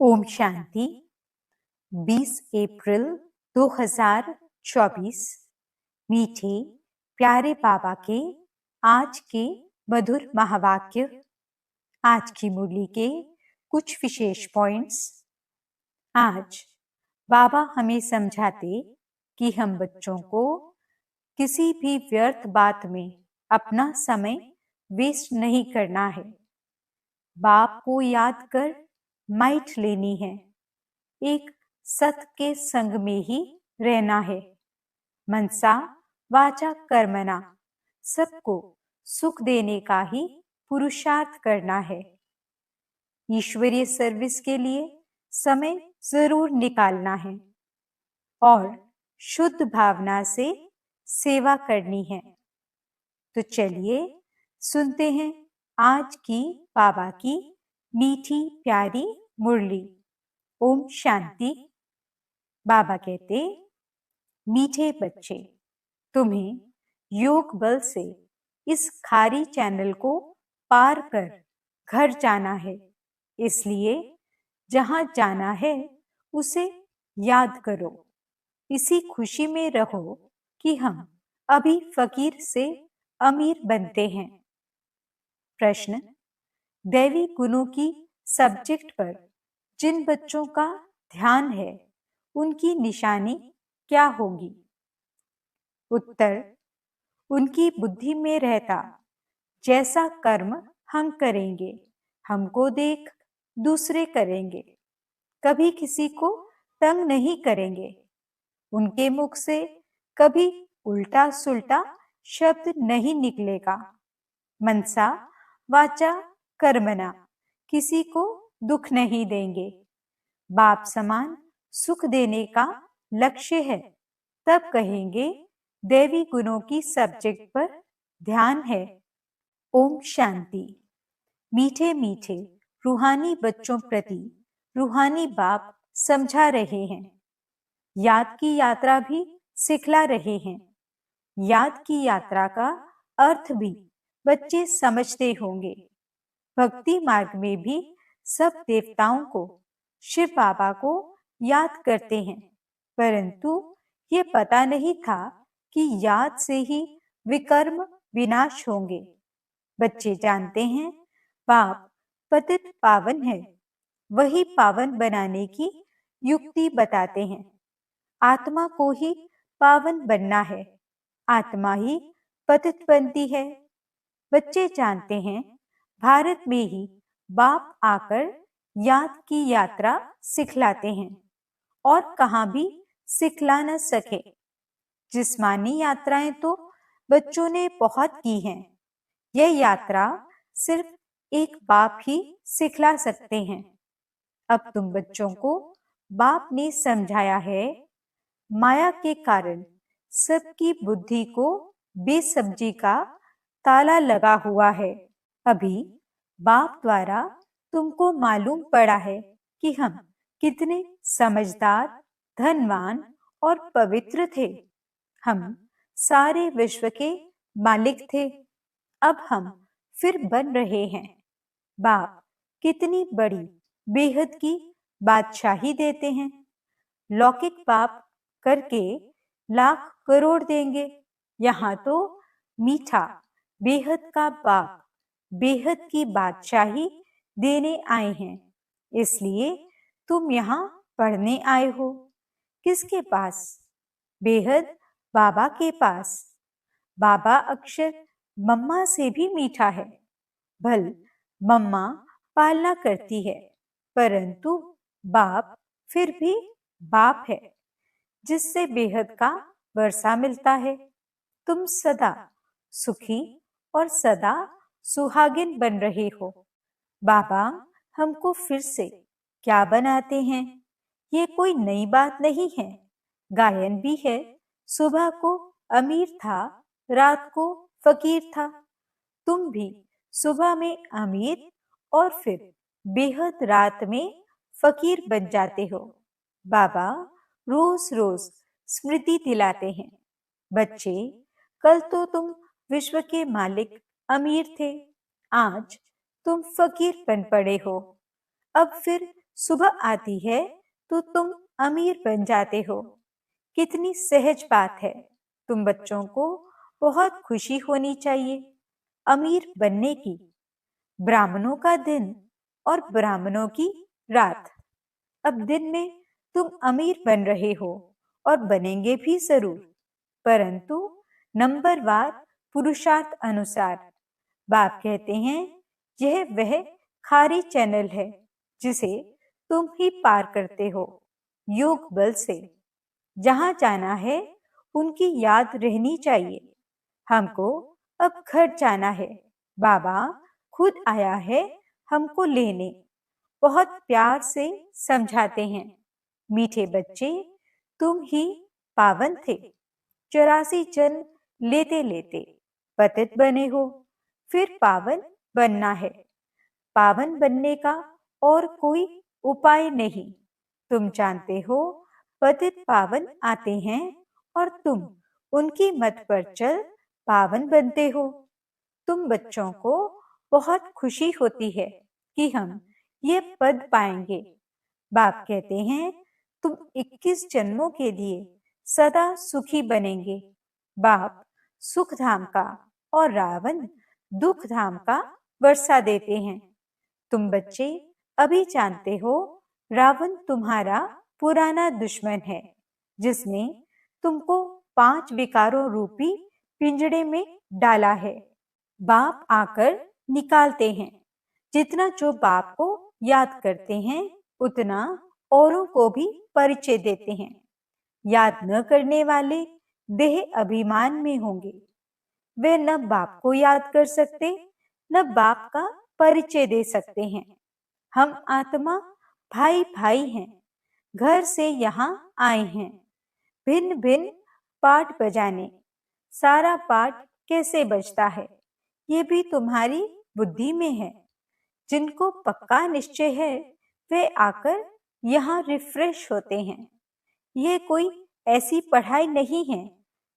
ओम शांति। 20 अप्रैल 2024। मीठे प्यारे बाबा के आज के मधुर महावाक्य। आज की मुरली के कुछ विशेष पॉइंट्स। आज बाबा हमें समझाते कि हम बच्चों को किसी भी व्यर्थ बात में अपना समय वेस्ट नहीं करना है। बाप को याद कर माइट लेनी है। एक सत के संग में ही रहना है। मनसा वाचा कर्मणा, सबको सुख देने का ही पुरुषार्थ करना है। ईश्वरीय सर्विस के लिए समय जरूर निकालना है और शुद्ध भावना से सेवा करनी है। तो चलिए सुनते हैं आज की बाबा की मीठी प्यारी मुरली। ओम शांति। बाबा कहते, मीठे बच्चे, तुम्हें योग बल से इस खारी चैनल को पार कर घर जाना है। इसलिए जहां जाना है उसे याद करो। इसी खुशी में रहो कि हम अभी फकीर से अमीर बनते हैं। प्रश्न, दैवी गुणों की सब्जेक्ट पर जिन बच्चों का ध्यान है उनकी निशानी क्या होगी? उत्तर, उनकी बुद्धि में रहता जैसा कर्म हम करेंगे, हमको देख दूसरे करेंगे। कभी किसी को तंग नहीं करेंगे। उनके मुख से कभी उल्टा सुल्टा शब्द नहीं निकलेगा। मनसा वाचा कर्मणा, किसी को दुख नहीं देंगे। बाप समान सुख देने का लक्ष्य है, तब कहेंगे देवी गुणों की सब्जेक्ट पर ध्यान है। ओम शांति। मीठे मीठे रूहानी बच्चों प्रति रूहानी बाप समझा रहे हैं। याद की यात्रा भी सिखला रहे हैं। याद की यात्रा का अर्थ भी बच्चे समझते होंगे। भक्ति मार्ग में भी सब देवताओं को, शिव बाबा को याद करते हैं, परंतु ये पता नहीं था कि याद से ही विकर्म विनाश होंगे। बच्चे जानते हैं बाप पतित पावन है, वही पावन बनाने की युक्ति बताते हैं। आत्मा को ही पावन बनना है, आत्मा ही पतित बनती है। बच्चे जानते हैं भारत में ही बाप आकर याद की यात्रा सिखलाते हैं और कहाँ भी सिखला न सके। जिस्मानी यात्राएं तो बच्चों ने बहुत की हैं। यह यात्रा सिर्फ एक बाप ही सिखला सकते हैं। अब तुम बच्चों को बाप ने समझाया है, माया के कारण सबकी बुद्धि को बेसब्जी का ताला लगा हुआ है। अभी बाप द्वारा तुमको मालूम पड़ा है कि हम कितने समझदार, धनवान और पवित्र थे। हम सारे विश्व के मालिक थे। अब हम फिर बन रहे हैं। बाप कितनी बड़ी बेहद की बादशाही देते हैं। लौकिक बाप करके लाख करोड़ देंगे। यहाँ तो मीठा बेहद का बाप बेहद की बादशाही देने आए हैं। इसलिए तुम यहाँ पढ़ने आए हो। किसके पास? बेहद बाबा के पास। बाबा अक्षर मम्मा से भी मीठा है। भल मम्मा पालना करती है, परंतु बाप फिर भी बाप है, जिससे बेहद का वर्षा मिलता है। तुम सदा सुखी और सदा सुहागिन बन रहे हो। बाबा हमको फिर से क्या बनाते हैं? ये कोई नई बात नहीं है। गायन भी है, सुबह को अमीर था, रात को फकीर था। तुम भी सुबह में अमीर और फिर बेहद रात में फकीर बन जाते हो। बाबा रोज रोज स्मृति दिलाते हैं, बच्चे कल तो तुम विश्व के मालिक अमीर थे, आज तुम फकीर बन पड़े हो। अब फिर सुबह आती है तो तुम अमीर बन जाते हो। कितनी सहज बात है। तुम बच्चों को बहुत खुशी होनी चाहिए अमीर बनने की। ब्राह्मणों का दिन और ब्राह्मणों की रात। अब दिन में तुम अमीर बन रहे हो और बनेंगे भी जरूर, परंतु नंबरवार पुरुषार्थ अनुसार। बाप कहते हैं यह वह खारी चैनल है जिसे तुम ही पार करते हो योग बल से। जहां जाना है उनकी याद रहनी चाहिए। हमको अब घर जाना है। बाबा खुद आया है हमको लेने। बहुत प्यार से समझाते हैं। मीठे बच्चे, तुम ही पावन थे। 84 जन्म लेते लेते पतित बने हो, फिर पावन बनना है। पावन बनने का और कोई उपाय नहीं। तुम जानते हो पतित पावन आते हैं और तुम उनकी मत पर चल पावन बनते हो। तुम बच्चों को बहुत खुशी होती है कि हम ये पद पाएंगे। बाप कहते हैं तुम 21 जन्मों के लिए सदा सुखी बनेंगे। बाप सुख धाम का और रावण दुख धाम का वर्षा देते हैं। तुम बच्चे अभी जानते हो रावण तुम्हारा पुराना दुश्मन है जिसने तुमको 5 विकारों रूपी पिंजड़े में डाला है। बाप आकर निकालते हैं। जितना जो बाप को याद करते हैं उतना औरों को भी परिचय देते हैं। याद न करने वाले देह अभिमान में होंगे। वे न बाप को याद कर सकते न बाप का परिचय दे सकते हैं। हम आत्मा भाई भाई हैं। घर से यहाँ आए हैं भिन्न भिन्न पाठ बजाने। सारा पाठ कैसे बजता है ये भी तुम्हारी बुद्धि में है। जिनको पक्का निश्चय है वे आकर यहाँ रिफ्रेश होते हैं। ये कोई ऐसी पढ़ाई नहीं है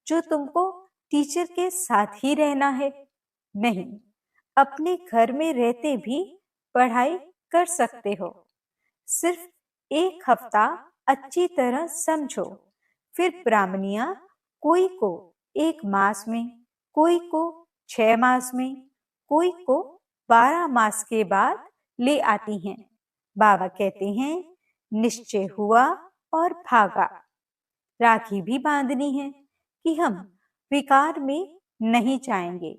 जो तुमको टीचर के साथ ही रहना है। नहीं, अपने घर में रहते भी पढ़ाई कर सकते हो। सिर्फ 1 हफ्ता अच्छी तरह समझो, फिर ब्राह्मणियां कोई को 1 मास में, कोई को 6 मास में, कोई को 12 मास के बाद ले आती हैं। बाबा कहते हैं निश्चय हुआ और भागा। राखी भी बांधनी है कि हम विकार में नहीं जाएंगे।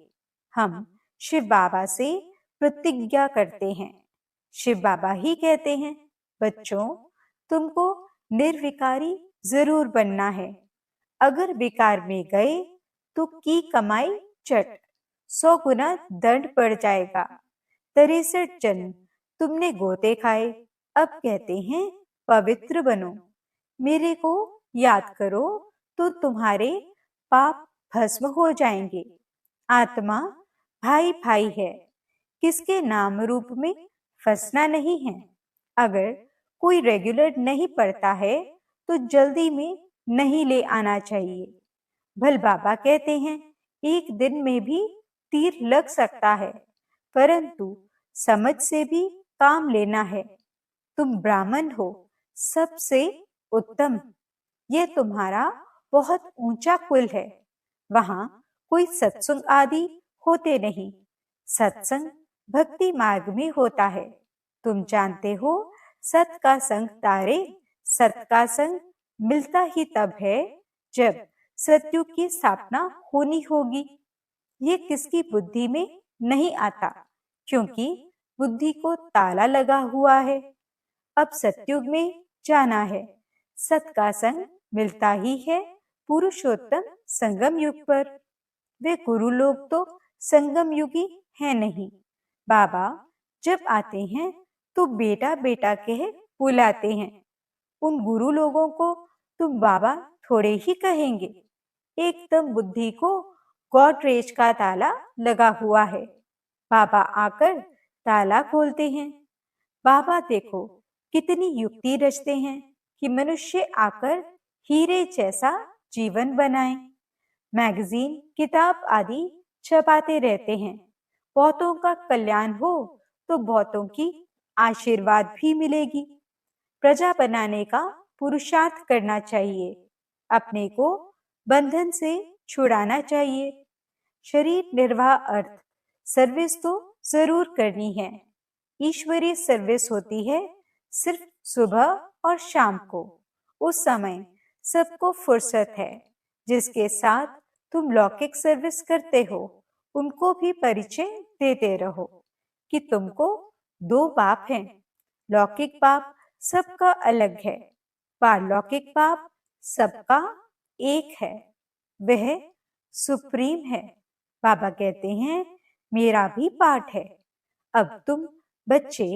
हम शिव बाबा से प्रतिज्ञा करते हैं। शिव बाबा ही कहते हैं बच्चों तुमको निर्विकारी जरूर बनना है। अगर विकार में गए तो की कमाई चट 100 गुना दंड पड़ जाएगा। 63 जन्म तुमने गोते खाए। अब कहते हैं पवित्र बनो। मेरे को याद करो तो तुम्हारे पाप भस्म हो जाएंगे। आत्मा भाई भाई है। किसके नाम रूप में फंसना नहीं है। अगर कोई रेगुलर नहीं पढ़ता है तो जल्दी में नहीं ले आना चाहिए। भल बाबा कहते हैं 1 दिन में भी तीर लग सकता है, परंतु समझ से भी काम लेना है। तुम ब्राह्मण हो, सबसे उत्तम। ये तुम्हारा बहुत ऊंचा कुल है। वहां कोई सत्संग आदि होते नहीं। सत्संग भक्ति मार्ग में होता है। तुम जानते हो सत का संग तारे। सत का संग मिलता ही तब है जब सतयुग की स्थापना होनी होगी। ये किसकी बुद्धि में नहीं आता क्योंकि बुद्धि को ताला लगा हुआ है। अब सतयुग में जाना है। सत का संग मिलता ही है पुरुषोत्तम संगम युग पर। वे गुरु लोग तो संगम युगी है नहीं। बाबा जब आते हैं तो बेटा बेटा कह बुलाते हैं। उन गुरु लोगों को तुम बाबा थोड़े ही कहेंगे। एकदम बुद्धि को गॉडरेज का ताला लगा हुआ है। बाबा आकर ताला खोलते हैं। बाबा देखो कितनी युक्ति रचते हैं कि मनुष्य आकर हीरे जैसा जीवन बनाए। मैगजीन किताब आदि छपाते रहते हैं। बहुतों का कल्याण हो तो बहुतों की आशीर्वाद भी मिलेगी। प्रजा बनाने का पुरुषार्थ करना चाहिए। अपने को बंधन से छुड़ाना चाहिए। शरीर निर्वाह अर्थ सर्विस तो जरूर करनी है। ईश्वरीय सर्विस होती है सिर्फ सुबह और शाम को। उस समय सबको फुर्सत है। जिसके साथ तुम लौकिक सर्विस करते हो उनको भी परिचय देते रहो कि तुमको दो बाप हैं। लौकिक बाप सबका अलग है, पारलौकिक बाप सबका एक है, वह सुप्रीम है। बाबा कहते हैं मेरा भी पाठ है। अब तुम बच्चे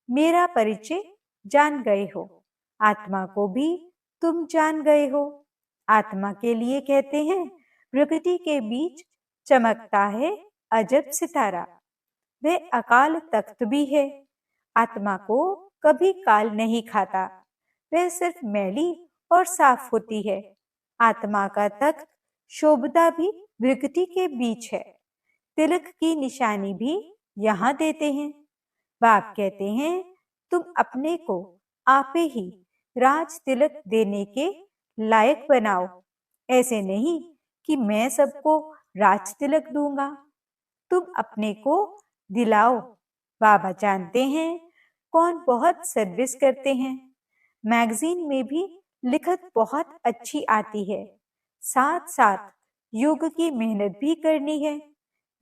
मेरा परिचय जान गए हो, आत्मा को भी तुम जान गए हो। आत्मा के लिए कहते हैं प्रकृति के बीच चमकता है अजब सितारा, वह अकाल तख्त भी है। आत्मा को कभी काल नहीं खाता, वह सिर्फ मैली और साफ होती है। आत्मा का तख्त शोभता भी प्रकृति के बीच है। तिलक की निशानी भी यहाँ देते हैं। बाप कहते हैं तुम अपने को आपे ही राज तिलक देने के लायक बनाओ। ऐसे नहीं कि मैं सबको राज तिलक दूंगा, तुम अपने को दिलाओ। बाबा जानते हैं कौन बहुत सर्विस करते हैं। मैगजीन में भी लिखत बहुत अच्छी आती है। साथ साथ योग की मेहनत भी करनी है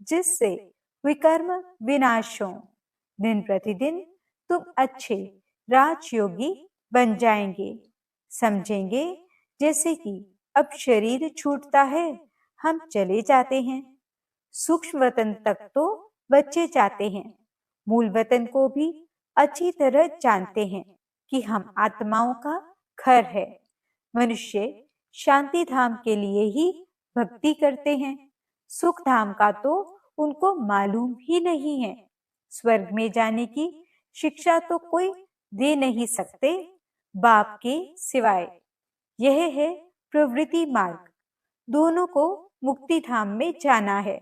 जिससे विकर्म विनाश हो। दिन प्रतिदिन तुम अच्छे राजयोगी बन जाएंगे। समझेंगे जैसे कि अब शरीर छूटता है, हम चले जाते हैं। सूक्ष्म वतन तक तो बच्चे जाते हैं। मूल वतन को भी अच्छी तरह जानते हैं कि हम आत्माओं का घर है। मनुष्य शांति धाम के लिए ही भक्ति करते हैं। सुख धाम का तो उनको मालूम ही नहीं है। स्वर्ग में जाने की शिक्षा तो कोई दे नहीं सकते बाप के सिवाय। यह है प्रवृत्ति मार्ग। दोनों को मुक्ति धाम में जाना है।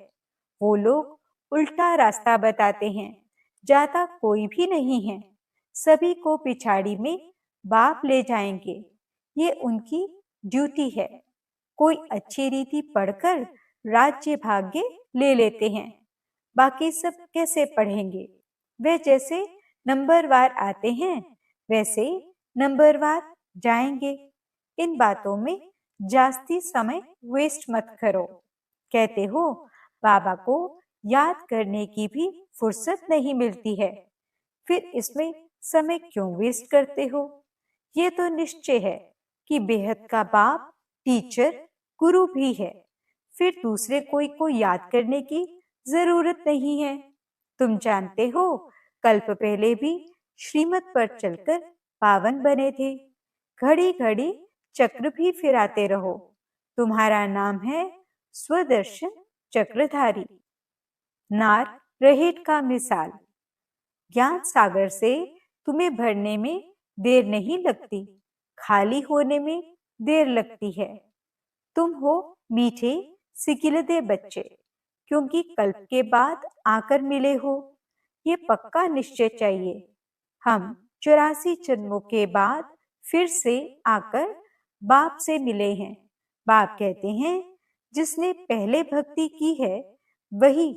वो लोग उल्टा रास्ता बताते हैं, जाता कोई भी नहीं है। सभी को पिछाड़ी में बाप ले जाएंगे, ये उनकी ड्यूटी है। कोई अच्छी रीति पढ़कर राज्य भाग्य ले लेते हैं, बाकी सब कैसे पढ़ेंगे? वे जैसे नंबरवार आते हैं वैसे नंबरवार जाएंगे। इन बातों में जास्ती समय वेस्ट मत करो। कहते हो बाबा को याद करने की भी फुर्सत नहीं मिलती है, फिर इसमें समय क्यों वेस्ट करते हो? ये तो निश्चय है कि बेहद का बाप टीचर गुरु भी है, फिर दूसरे कोई को याद करने की जरूरत नहीं है। तुम जानते हो कल्प पहले भी श्रीमत पर चलकर पावन बने थे। घड़ी घड़ी चक्र भी फिराते रहो। तुम्हारा नाम है स्वदर्शन चक्रधारी। नार रहेट का मिसाल। ज्ञान सागर से तुम्हें भरने में देर नहीं लगती, खाली होने में देर लगती है। तुम हो मीठे सिकिलदे बच्चे, क्योंकि कल्प के बाद आकर मिले हो। ये पक्का निश्चय चाहिए। हम 84 जन्मों के बाद फिर से आकर बाप से मिले हैं। बाप कहते हैं जिसने पहले भक्ति की है वही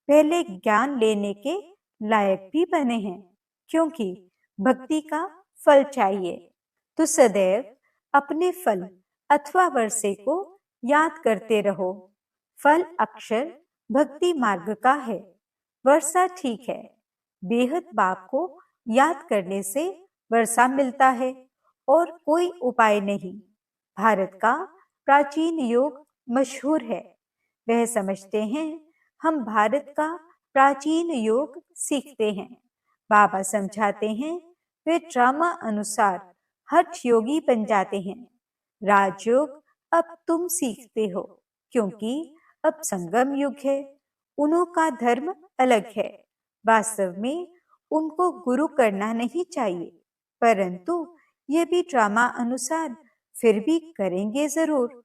पहले ज्ञान लेने के लायक भी बने हैं, क्योंकि भक्ति का फल चाहिए। तो सदैव अपने फल अथवा वर्षे को याद करते रहो। फल अक्षर भक्ति मार्ग का है, वर्षा ठीक है। बेहद बाप को याद करने से वर्षा मिलता है और कोई उपाय नहीं। भारत का प्राचीन योग मशहूर है। वह समझते हैं हम भारत का प्राचीन योग सीखते हैं। बाबा समझाते हैं वे ड्रामा अनुसार हठ योगी बन जाते हैं। राजयोग अब तुम सीखते हो, क्योंकि अब संगम युग है। उन्हों का धर्म अलग है। वास्तव में उनको गुरु करना नहीं चाहिए, परंतु ये भी ड्रामा अनुसार फिर भी करेंगे जरूर।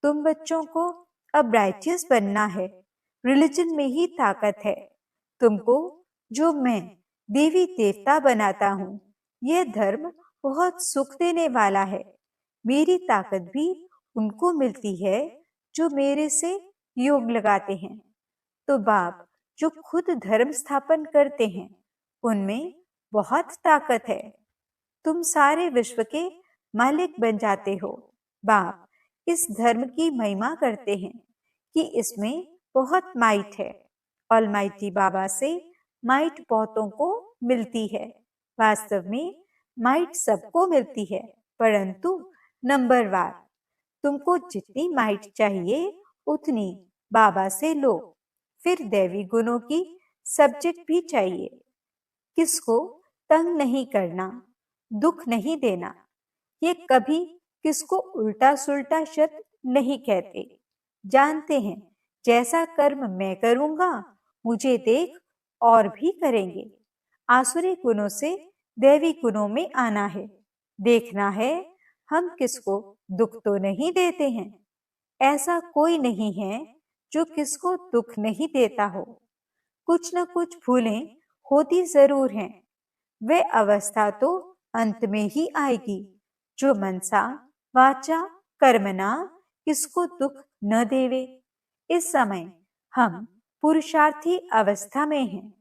तुम बच्चों को अब राइचियस बनना है। रिलीजन में ही ताकत है। तुमको जो मैं देवी देवता बनाता हूँ, यह धर्म बहुत सुख देने वाला है। मेरी ताकत भी उनको मिलती है जो मेरे से योग लगाते हैं। तो बाप जो खुद धर्म स्थापन करते हैं, उनमें बहुत ताकत है। तुम सारे विश्व के मालिक बन जाते हो। बाप इस धर्म की महिमा करते हैं कि इसमें बहुत माइट है। ऑलमाइटी बाबा से माइट बहुतों को मिलती है। वास्तव में माइट सबको मिलती है, परंतु नंबरवार। तुमको जितनी माइट चाहिए उतनी बाबा से लो। फिर दैवी गुणों की सब्जेक्ट भी चाहिए। किसको तंग नहीं करना, दुख नहीं देना। ये कभी किसको उल्टा सुल्टा शब्द नहीं कहते। जानते हैं जैसा कर्म मैं करूंगा, मुझे देख और भी करेंगे। आसुरी गुणों से दैवी गुणों में आना है। देखना है हम किसको दुख तो नहीं देते हैं। ऐसा कोई नहीं है जो किसको दुख नहीं देता हो। कुछ न कुछ भूलें होती जरूर हैं। वे अवस्था तो अंत में ही आएगी जो मनसा वाचा कर्मणा किसको दुख न देवे। इस समय हम पुरुषार्थी अवस्था में हैं।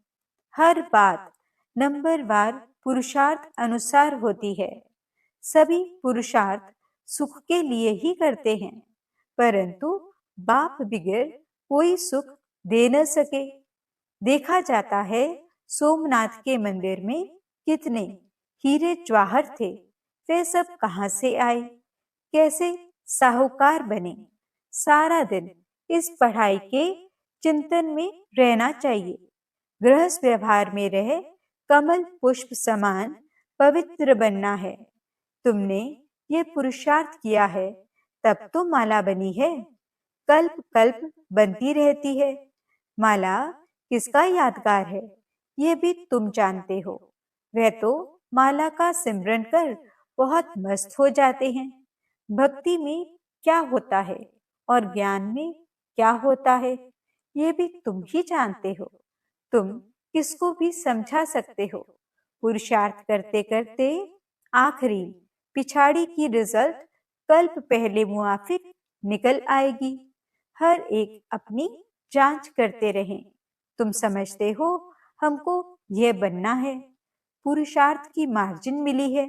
हर बात नंबरवार पुरुषार्थ अनुसार होती है। सभी पुरुषार्थ सुख के लिए ही करते हैं, परंतु बाप बिगैर कोई सुख दे न सके। देखा जाता है सोमनाथ के मंदिर में कितने हीरे जवाहर थे। वे सब कहां से आए, कैसे साहूकार बने। सारा दिन इस पढ़ाई के चिंतन में रहना चाहिए। गृहस्थ व्यवहार में रह कमल पुष्प समान पवित्र बनना है। तुमने ये पुरुषार्थ किया है, तब तो माला बनी है। कल्प कल्प बनती रहती है। माला किसका यादगार है, ये भी तुम जानते हो। वह तो माला का सिमरन कर बहुत मस्त हो जाते हैं। भक्ति में क्या होता है और ज्ञान में क्या होता है, ये भी तुम ही जानते हो। तुम किसको भी समझा सकते हो। पुरुषार्थ करते करते आखिरी पिछाड़ी की रिजल्ट कल्प पहले मुआफिक निकल आएगी। हर एक अपनी जांच करते रहें। तुम समझते हो हमको यह बनना है। पुरुषार्थ की मार्जिन मिली है।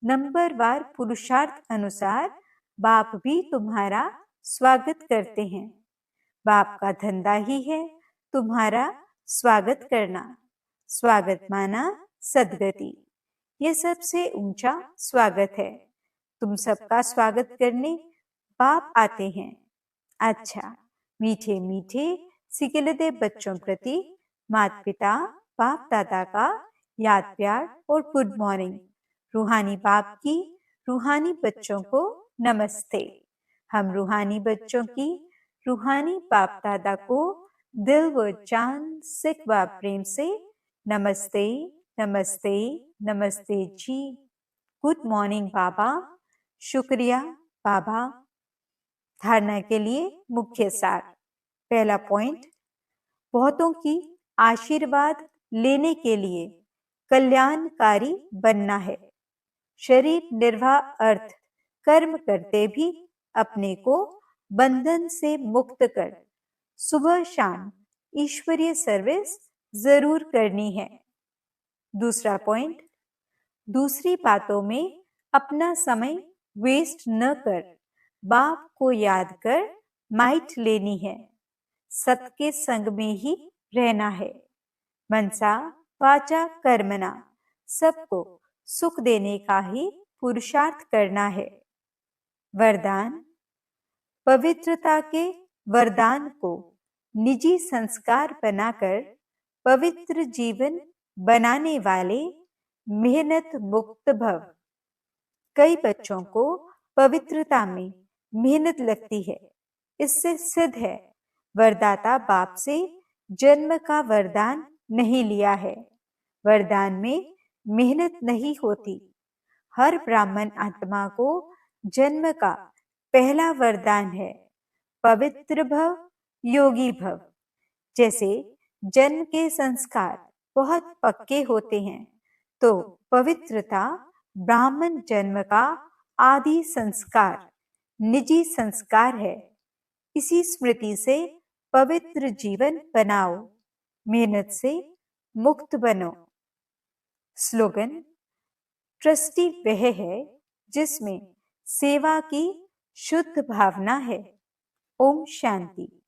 नंबरवार पुरुषार्थ अनुसार बाप भी तुम्हारा स्वागत करते हैं। बाप का धंधा ही है तुम्हारा स्वागत करना। स्वागत माना सदगति। ये सबसे ऊंचा स्वागत है। तुम सबका स्वागत करने बाप आते हैं। अच्छा, मीठे मीठे सिकिलदे बच्चों प्रति माता पिता बाप दादा का याद प्यार और गुड मॉर्निंग। रूहानी बाप की रूहानी बच्चों को नमस्ते। हम रूहानी बच्चों की रूहानी बाप दादा को दिल व जान सिख व प्रेम से नमस्ते नमस्ते नमस्ते जी। गुड मॉर्निंग बाबा। शुक्रिया बाबा। धारणा के लिए मुख्य सार। पहला पॉइंट, बहुतों की आशीर्वाद लेने के लिए कल्याणकारी बनना है। शरीर निर्वाह अर्थ कर्म करते भी अपने को बंधन से मुक्त कर सुबह शाम ईश्वरीय सर्विस जरूर करनी है। दूसरा पॉइंट, दूसरी बातों में अपना समय वेस्ट न कर बाप को याद कर माइट लेनी है। सत के संग में ही रहना है। मनसा वाचा कर्मणा सबको सुख देने का ही पुरुषार्थ करना है। वरदान, पवित्रता के वरदान को निजी संस्कार बनाकर पवित्र जीवन बनाने वाले मेहनत मुक्त भव। कई बच्चों को पवित्रता में मेहनत लगती है। इससे सिद्ध है वरदाता बाप से जन्म का वरदान नहीं लिया है। वरदान में मेहनत नहीं होती। हर ब्राह्मण आत्मा को जन्म का पहला वरदान है पवित्र भव, योगी भव। जैसे जन्म के संस्कार बहुत पक्के होते हैं, तो पवित्रता ब्राह्मण जन्म का आदि संस्कार निजी संस्कार है। इसी स्मृति से पवित्र जीवन बनाओ, मेहनत से मुक्त बनो। स्लोगन: ट्रस्टी वह है जिसमें सेवा की शुद्ध भावना है। ओम शांति।